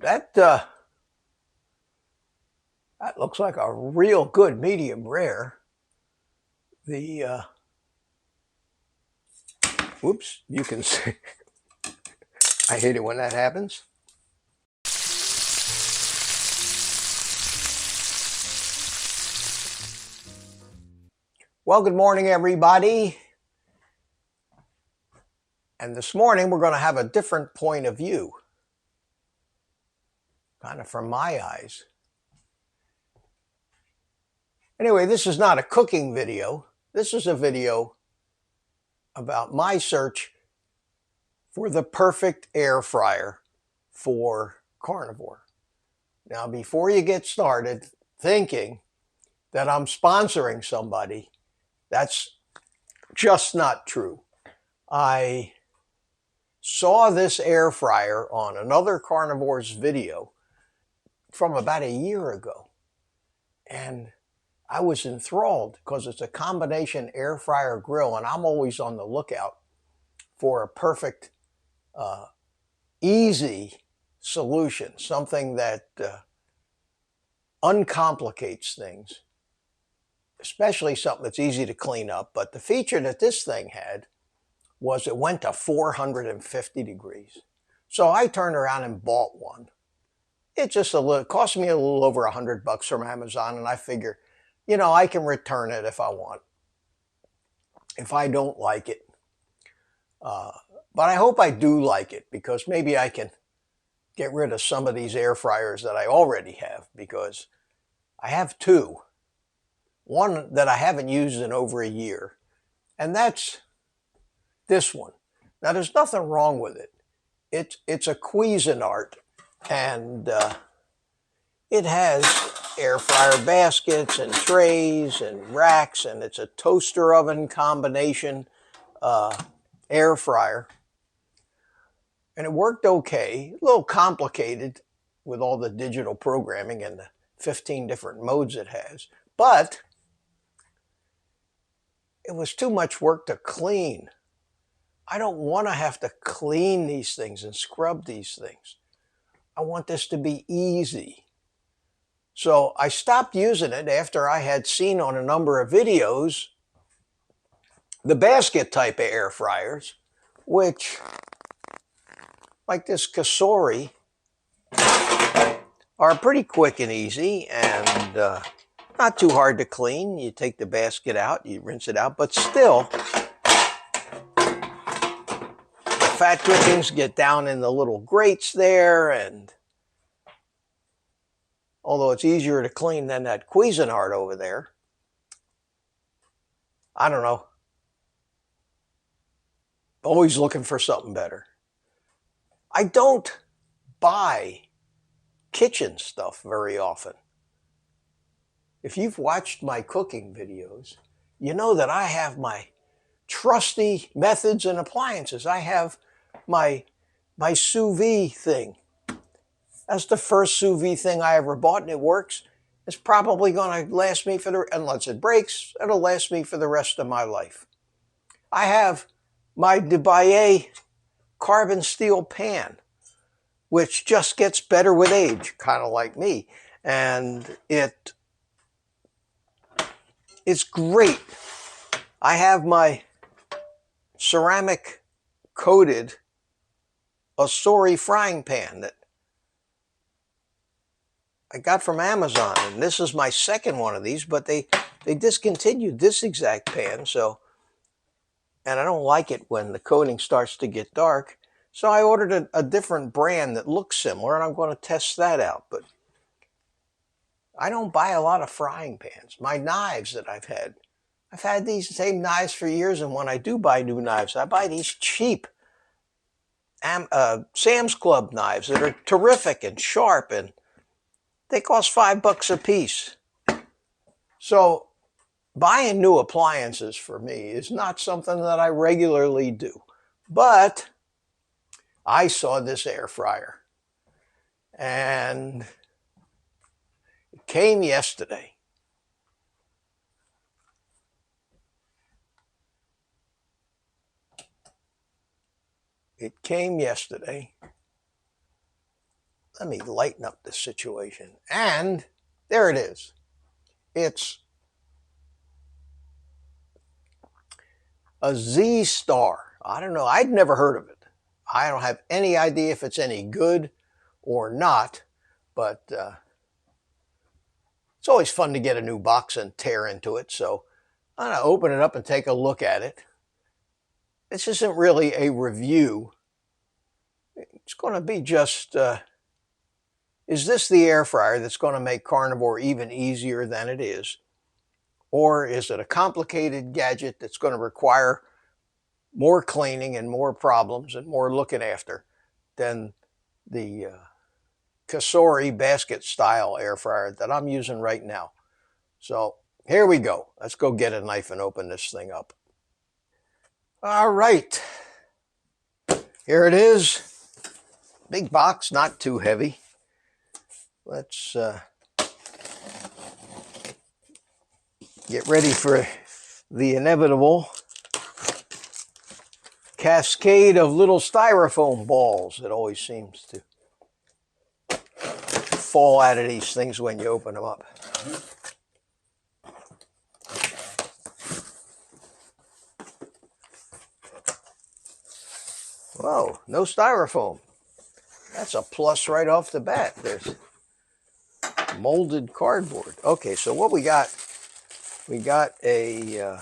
That looks like a real good medium rare. The whoops, you can see. I hate it when that happens. Well, good morning, everybody. And this morning we're going to have a different point of view, kind of from my eyes. Anyway, this is not a cooking video. This is a video about my search for the perfect air fryer for carnivore. Now, before you get started thinking that I'm sponsoring somebody, that's just not true. I saw this air fryer on another carnivore's video from about a year ago, and I was enthralled because it's a combination air fryer grill, and I'm always on the lookout for a perfect, easy solution, something that uncomplicates things, especially something that's easy to clean up. But the feature that this thing had was it went to 450 degrees. So I turned around and bought one. It cost me a little over $100 from Amazon, and I figure, you know, I can return it if I want, if I don't like it. But I hope I do like it, because maybe I can get rid of some of these air fryers that I already have, because I have two. One that I haven't used in over a year, and that's this one. Now, there's nothing wrong with it. It's a Cuisinart, and it has air fryer baskets and trays and racks, and it's a toaster oven combination air fryer. And it worked okay, a little complicated with all the digital programming and the 15 different modes it has, but it was too much work to clean. I don't want to have to clean these things and scrub these things. I want this to be easy. So I stopped using it after I had seen on a number of videos the basket type of air fryers, which, like this Kasori, are pretty quick and easy and not too hard to clean. You take the basket out, you rinse it out, but still, the fat drippings get down in the little grates there, and although it's easier to clean than that Cuisinart over there, I don't know. Always looking for something better. I don't buy kitchen stuff very often. If you've watched my cooking videos, you know that I have my trusty methods and appliances. I have my sous vide thing. That's the first sous vide thing I ever bought, and it works. It's probably going to last me unless it breaks, it'll last me for the rest of my life. I have my Dubai carbon steel pan, which just gets better with age, kind of like me. And it's great. I have my ceramic coated Asori frying pan that I got from Amazon, and this is my second one of these, but they discontinued this exact pan, so, and I don't like it when the coating starts to get dark, so I ordered a different brand that looks similar, and I'm going to test that out. But I don't buy a lot of frying pans. My knives that I've had these same knives for years, and when I do buy new knives, I buy these cheap Sam's Club knives that are terrific and sharp, and they cost $5 a piece. So buying new appliances for me is not something that I regularly do. But I saw this air fryer, and it came yesterday. It came yesterday. let me lighten up the situation. And there it is. It's a Z Star. I don't know. I'd never heard of it. I don't have any idea if it's any good or not, but it's always fun to get a new box and tear into it. So I'm going to open it up and take a look at it. This isn't really a review. It's going to be just, is this the air fryer that's going to make carnivore even easier than it is? Or is it a complicated gadget that's going to require more cleaning and more problems and more looking after than the Kasori basket style air fryer that I'm using right now? So here we go. Let's go get a knife and open this thing up. All right. Here it is. Big box, not too heavy. Let's get ready for the inevitable cascade of little styrofoam balls that always seems to fall out of these things when you open them up. Whoa, no styrofoam. That's a plus right off the bat. There's molded cardboard. Okay, so what we got a,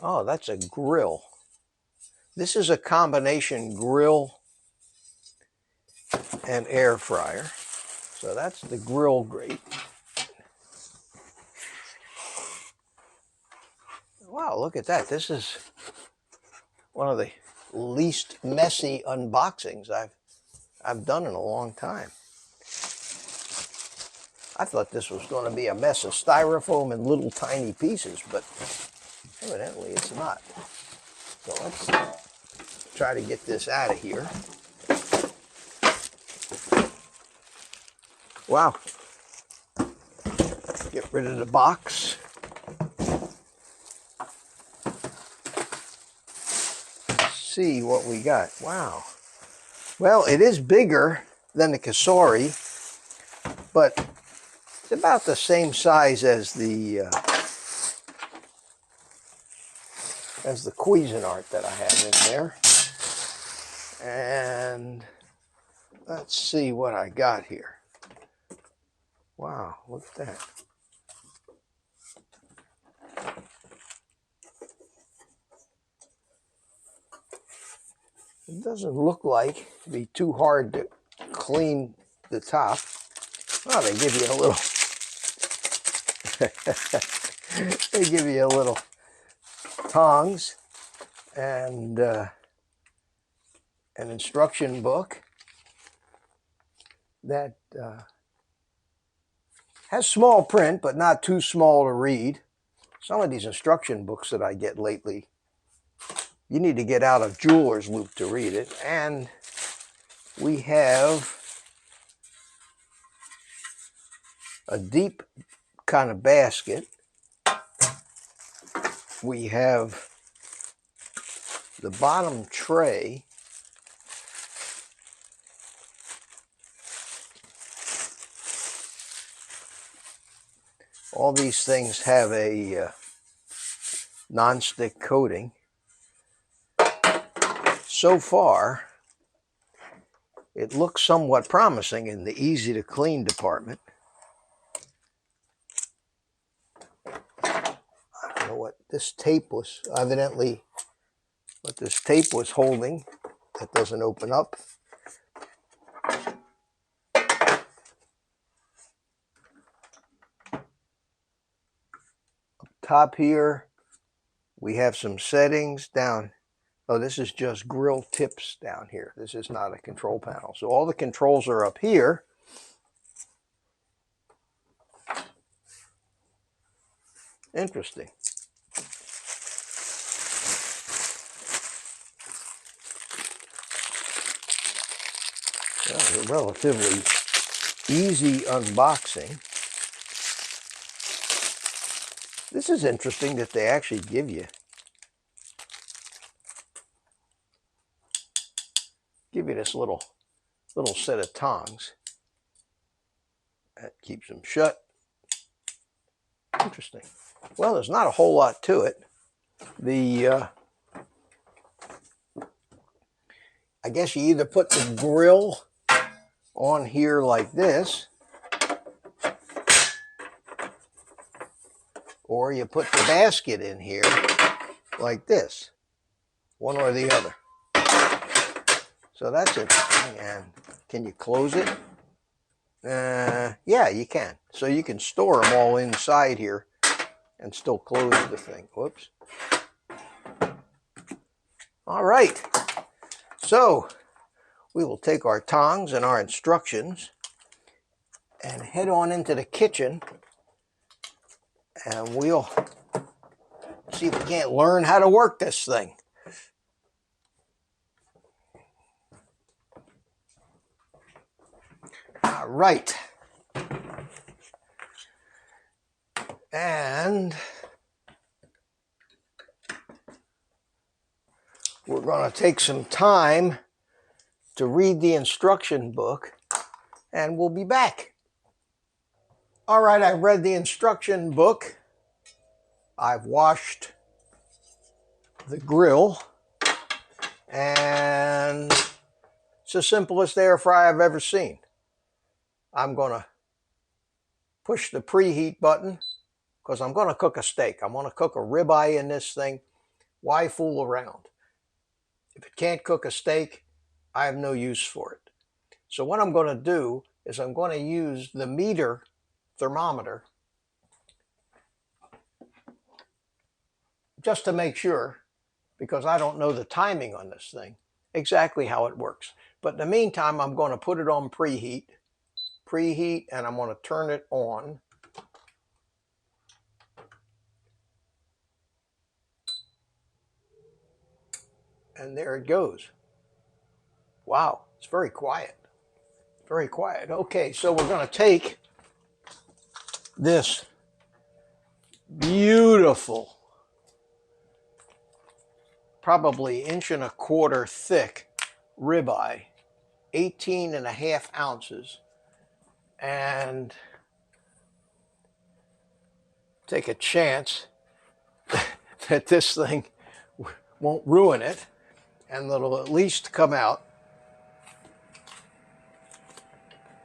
oh, that's a grill. This is a combination grill and air fryer. So that's the grill grate. Wow, look at that. This is one of the least messy unboxings I've done in a long time. I thought this was going to be a mess of styrofoam and little tiny pieces, but evidently it's not. So let's try to get this out of here. Wow. Get rid of the box. See what we got. Wow. Well, it is bigger than the Kasori, but it's about the same size as the Cuisinart that I have in there. And let's see what I got here. Wow, look at that. It doesn't look like it'd be too hard to clean the top. Oh, they give you a little they give you a little tongs and an instruction book that has small print, but not too small to read. Some of these instruction books that I get lately, you need to get out of jeweler's loop to read it. And we have a deep kind of basket. We have the bottom tray. All these things have a non-stick coating. So far, it looks somewhat promising in the easy to clean department. I don't know what this tape was, evidently what this tape was holding. That doesn't open up. Up top here, we have some settings down. Oh, this is just grill tips down here. This is not a control panel. So all the controls are up here. Interesting. Well, a relatively easy unboxing. This is interesting that they actually give you you this little set of tongs. That keeps them shut. Interesting. Well, there's not a whole lot to it. I guess you either put the grill on here like this, or you put the basket in here like this, one or the other. So that's interesting. And can you close it? Yeah, you can. So you can store them all inside here and still close the thing. Whoops. All right. So we will take our tongs and our instructions and head on into the kitchen, and we'll see if we can't learn how to work this thing. All right. And we're going to take some time to read the instruction book, and we'll be back. All right, I've read the instruction book. I've washed the grill, and it's the simplest air fryer I've ever seen. I'm going to push the preheat button because I'm going to cook a steak. I'm going to cook a ribeye in this thing. Why fool around? If it can't cook a steak, I have no use for it. So what I'm going to do is I'm going to use the meter thermometer just to make sure, because I don't know the timing on this thing, exactly how it works. But in the meantime, I'm going to put it on preheat, and I'm going to turn it on. And there it goes. Wow, it's very quiet. Very quiet. Okay, so we're going to take this beautiful, probably 1.25 inch thick ribeye, 18.5 ounces, and take a chance that this thing won't ruin it, and it'll at least come out.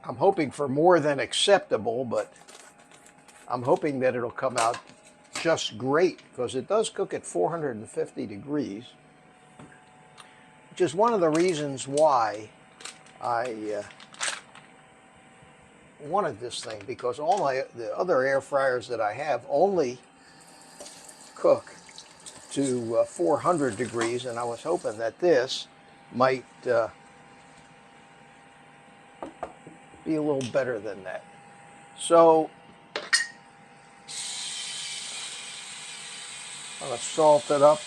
I'm hoping for more than acceptable, but I'm hoping that it'll come out just great, because it does cook at 450 degrees, which is one of the reasons why I wanted this thing, because all the other air fryers that I have only cook to 400 degrees, and I was hoping that this might be a little better than that. So I'm going to salt it up.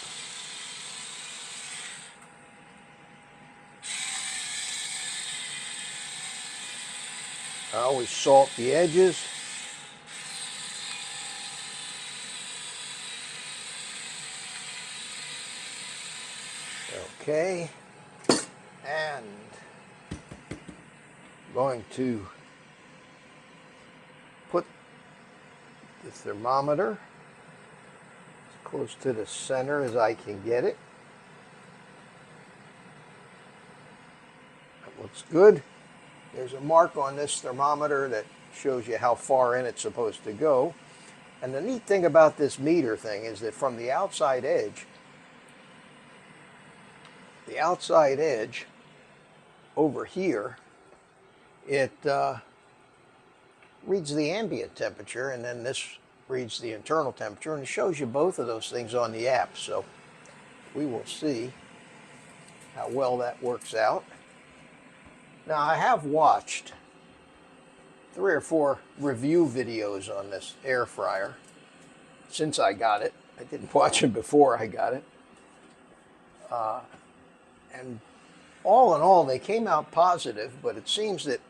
I always salt the edges. Okay, and I'm going to put the thermometer as close to the center as I can get it. That looks good. There's a mark on this thermometer that shows you how far in it's supposed to go. And the neat thing about this meter thing is that from the outside edge over here, it reads the ambient temperature, and then this reads the internal temperature, and it shows you both of those things on the app. So we will see how well that works out. Now, I have watched 3 or 4 review videos on this air fryer since I got it. I didn't watch them before I got it. And all in all, they came out positive, but it seems that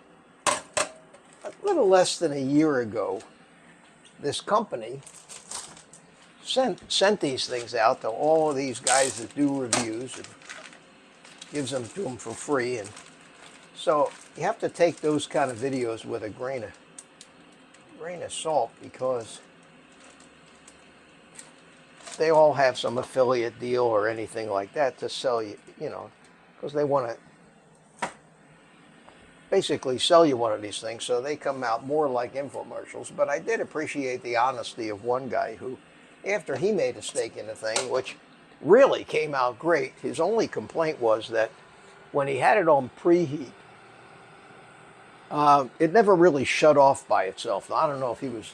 a little less than a year ago, this company sent these things out to all of these guys that do reviews. And gives them to them for free. And so you have to take those kind of videos with a grain of salt, because they all have some affiliate deal or anything like that to sell you, because they want to basically sell you one of these things, so they come out more like infomercials. But I did appreciate the honesty of one guy who, after he made a steak in the thing, which really came out great, his only complaint was that when he had it on preheat, it never really shut off by itself. I don't know if he was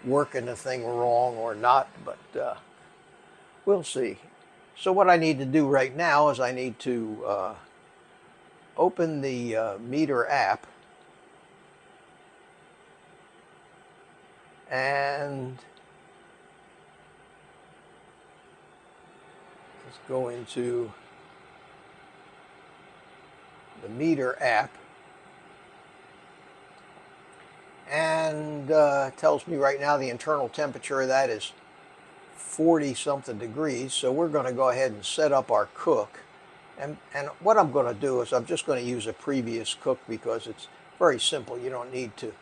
working the thing wrong or not, but we'll see. So what I need to do right now is I need to open the meter app and let's go into the meter app, and tells me right now the internal temperature of that is 40 something degrees. So we're going to go ahead and set up our cook. And what I'm going to do is I'm just going to use a previous cook, because it's very simple. You don't need to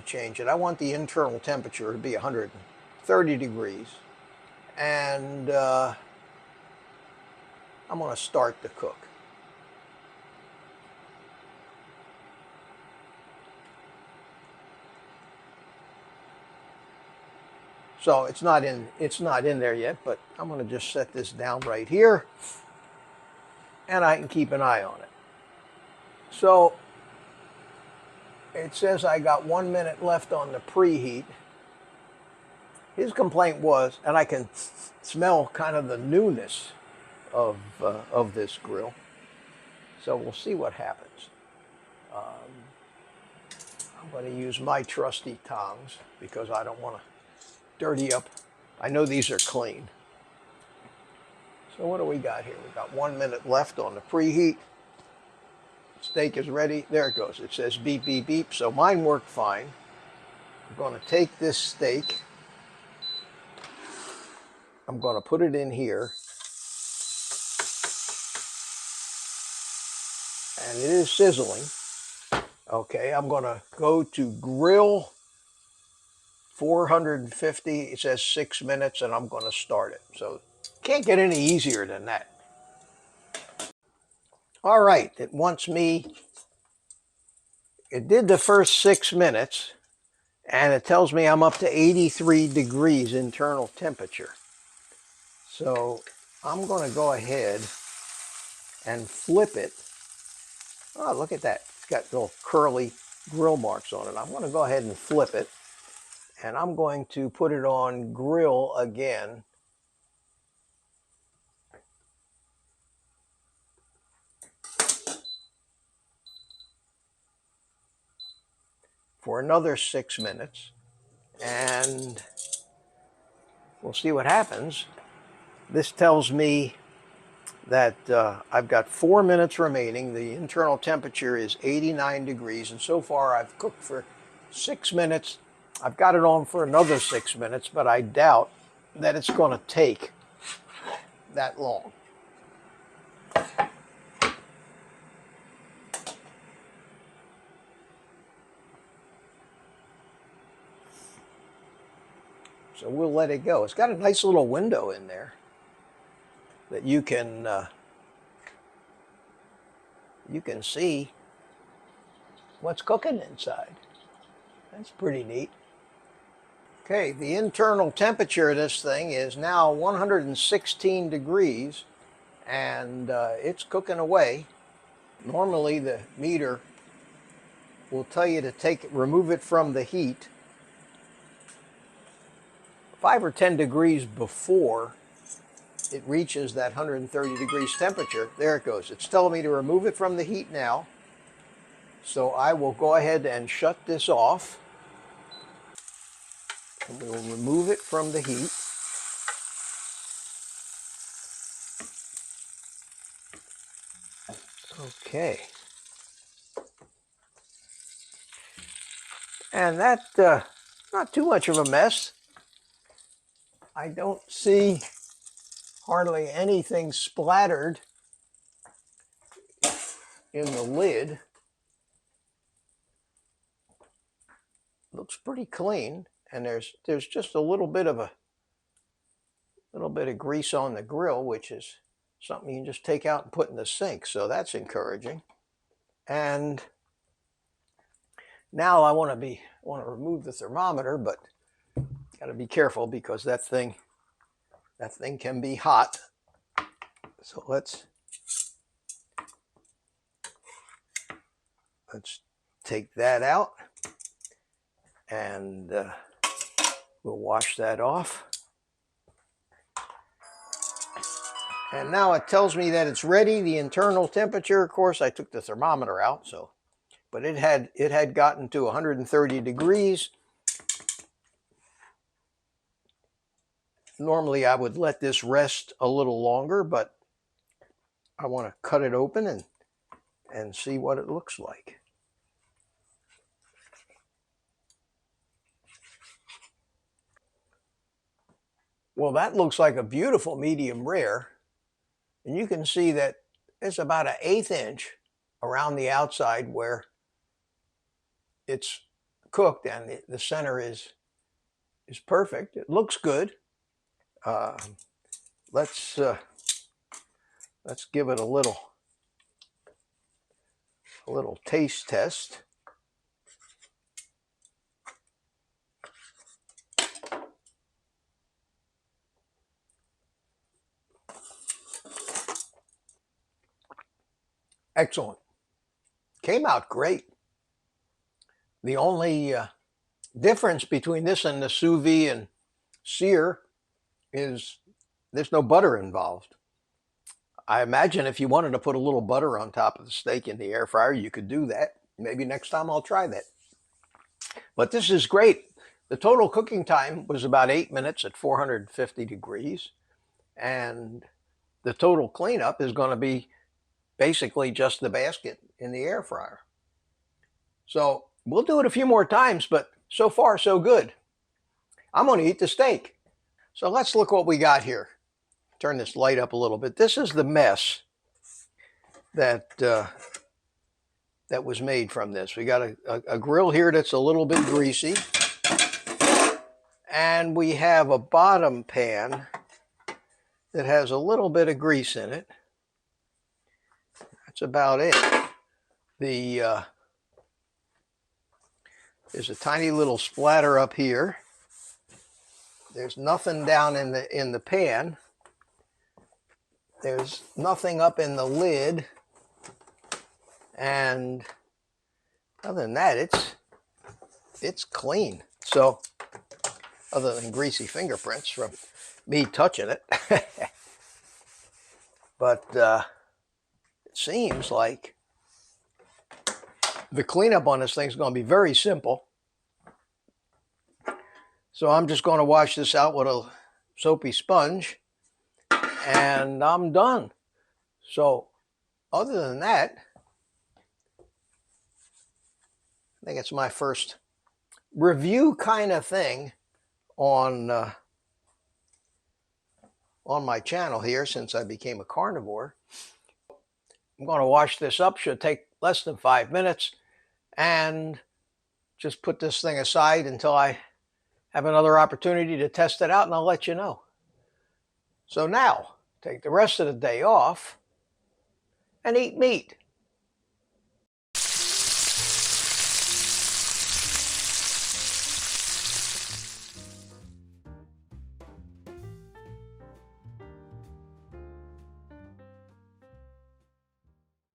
change it. I want the internal temperature to be 130 degrees, and I'm going to start the cook. So it's not in there yet, but I'm going to just set this down right here, and I can keep an eye on it. So it says I got 1 minute left on the preheat. His complaint was, and I can smell kind of the newness of this grill. So we'll see what happens. I'm going to use my trusty tongs because I don't want to dirty up. I know these are clean. So what do we got here? We've got 1 minute left on the preheat. Steak is ready. There it goes. It says beep, beep, beep. So mine worked fine. I'm going to take this steak. I'm going to put it in here. And it is sizzling. Okay, I'm going to go to grill 450. It says 6 minutes, and I'm going to start it. So can't get any easier than that. All right, it did the first 6 minutes, and it tells me I'm up to 83 degrees internal temperature. So I'm going to go ahead and flip it. Oh, look at that. It's got little curly grill marks on it. I'm going to go ahead and flip it, and I'm going to put it on grill again. For another 6 minutes, and we'll see what happens. This tells me that I've got 4 minutes remaining. The internal temperature is 89 degrees, and so far I've cooked for 6 minutes. I've got it on for another 6 minutes, but I doubt that it's going to take that long. So we'll let it go. It's got a nice little window in there that you can see what's cooking inside. That's pretty neat. Okay, the internal temperature of this thing is now 116 degrees, and it's cooking away. Normally the meter will tell you to remove it from the heat 5 or 10 degrees before it reaches that 130 degrees temperature. There it goes. It's telling me to remove it from the heat now. So I will go ahead and shut this off. And we will remove it from the heat. Okay. And that's not too much of a mess. I don't see hardly anything splattered in the lid. Looks pretty clean, and there's just a little bit of grease on the grill, which is something you can just take out and put in the sink. So that's encouraging. And now I want to remove the thermometer, but got to be careful because that thing can be hot. So let's take that out, and we'll wash that off. And now it tells me that it's ready. The internal temperature, of course, I took the thermometer out, so, but it had gotten to 130 degrees. Normally I would let this rest a little longer, but I want to cut it open and see what it looks like. Well, that looks like a beautiful medium rare. And you can see that it's about 1/8 inch around the outside where it's cooked, and the center is perfect. It looks good. Let's give it a little taste test. Excellent. Came out great. The only difference between this and the sous vide and sear is there's no butter involved. I imagine if you wanted to put a little butter on top of the steak in the air fryer, you could do that. Maybe next time I'll try that. But this is great. The total cooking time was about 8 minutes at 450 degrees. And the total cleanup is going to be basically just the basket in the air fryer. So we'll do it a few more times, but so far so good. I'm going to eat the steak. So let's look what we got here. Turn this light up a little bit. This is the mess that was made from this. We got a grill here that's a little bit greasy. And we have a bottom pan that has a little bit of grease in it. That's about it. There's a tiny little splatter up here. There's nothing down in the pan. There's nothing up in the lid. And other than that, it's clean. So other than greasy fingerprints from me touching it. But it seems like the cleanup on this thing is going to be very simple. So I'm just going to wash this out with a soapy sponge, and I'm done. So other than that, I think it's my first review kind of thing on my channel here since I became a carnivore. I'm going to wash this up. Should take less than 5 minutes, and just put this thing aside until I have another opportunity to test it out, and I'll let you know. So now, take the rest of the day off and eat meat.